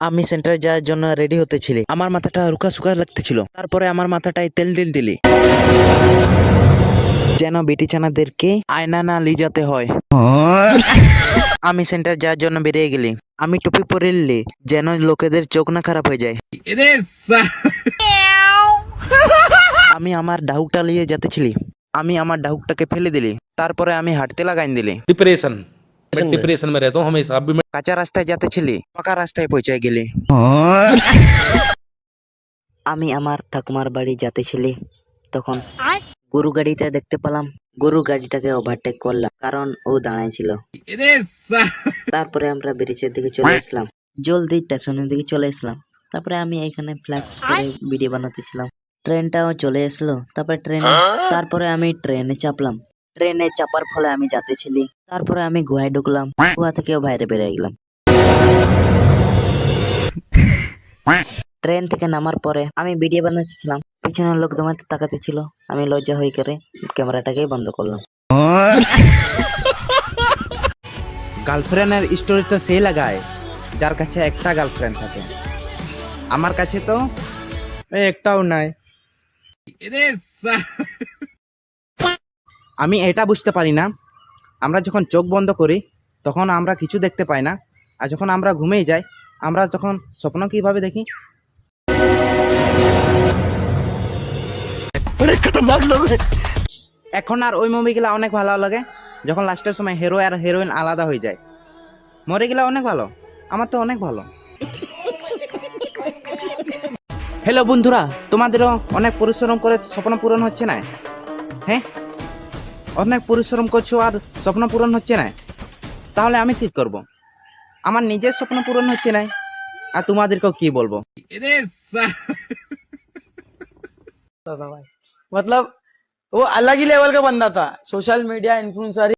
আমি সেন্টারে যাওয়ার জন্য রেডি হতেছিলি, আমার মাথাটা রুকা সুকা লাগতেছিল। তারপরে আমার মাথাটায় তেল দিলি যেন বিটি ছানাদেরকে আয়না না লিজাতে হয়। আমি সেন্টার যাওয়ার জন্য বেরিয়ে গেলি, আমি টুপি পরে নিলি যেন লোকেদের চোখ না খারাপ হয়ে যায়। আমি আমার ডাহুকটা নিয়ে যেতেছিলি, আমি আমার ডাহুকটাকে ফেলে দিলি। তারপরে আমি হাঁটতে লাগাইন দিলি। डिप्रेशन मैं डिप्रेशन में रहता हूँ हमेशा। अभी मैं কাঁচা রাস্তায় যেতেছিলি, পাকা রাস্তায় পৌঁছে গেলি। আমি আমার ঠাকুমার বাড়ি যেতেছিলি, তখন গরু গাড়িটা দেখতে পেলাম। গরু গাড়িটাকে ওভারটেক করলাম কারণ ও দাঁড়ায় ছিল। তারপরে আমরা ব্রিজের দিকে চলে আসলাম, জলদি স্টেশনের দিকে চলে আসলাম। তারপরে আমি এখানে ফ্ল্যাক্স করে ভিডিও বানাতেছিলাম। ট্রেনটাও চলে আসলো। তারপরে আমি ট্রেনে চাপলাম। ট্রেনে চাপার ফলে আমি যাতেছিলি। তারপরে আমি গুহায় ঢুকলাম, গুহা থেকেও বাইরে বেরিয়ে গেলাম। ট্রেন থেকে নামার পরে আমি ভিডিও বানাচ্ছিলাম, পিছনের লোক দমাতে তাকাতে ছিল। আমি লজ্জা হয়ে করে ক্যামেরাটাকেই বন্ধ করলাম। গার্লফ্রেন্ডের স্টোরি তো সেই লাগায় যার কাছে একটা গার্লফ্রেন্ড থাকে। আমার কাছে তো একটাও নাই। আমি এটা বুঝতে পারি না, আমরা যখন চোখ বন্ধ করি তখন আমরা কিছু দেখতে পাই না, আর যখন আমরা ঘুমিয়ে যাই আমরা তখন স্বপ্ন কিভাবে দেখি। এখন আর ওই মুভিগুলো অনেক ভালো লাগে যখন লাস্টের সময় হিরো আর হিরোইন আলাদা হয়ে যায়। মরে গেলে অনেক ভালো, আমার তো অনেক ভালো। হ্যালো বন্ধুরা, তোমাদেরও অনেক পরিশ্রম করে স্বপ্ন পূরণ হচ্ছে না? হ্যাঁ, অনেক পরিশ্রম করছো আর স্বপ্ন পূরণ হচ্ছে না, তাহলে আমি কি করব? আমার নিজের স্বপ্ন পূরণ হচ্ছে না, আর তোমাদেরকেও কি বলবো। मतलब वो अलग ही लेवल का बंदा था, सोशल मीडिया इन्फ्लुएंसर।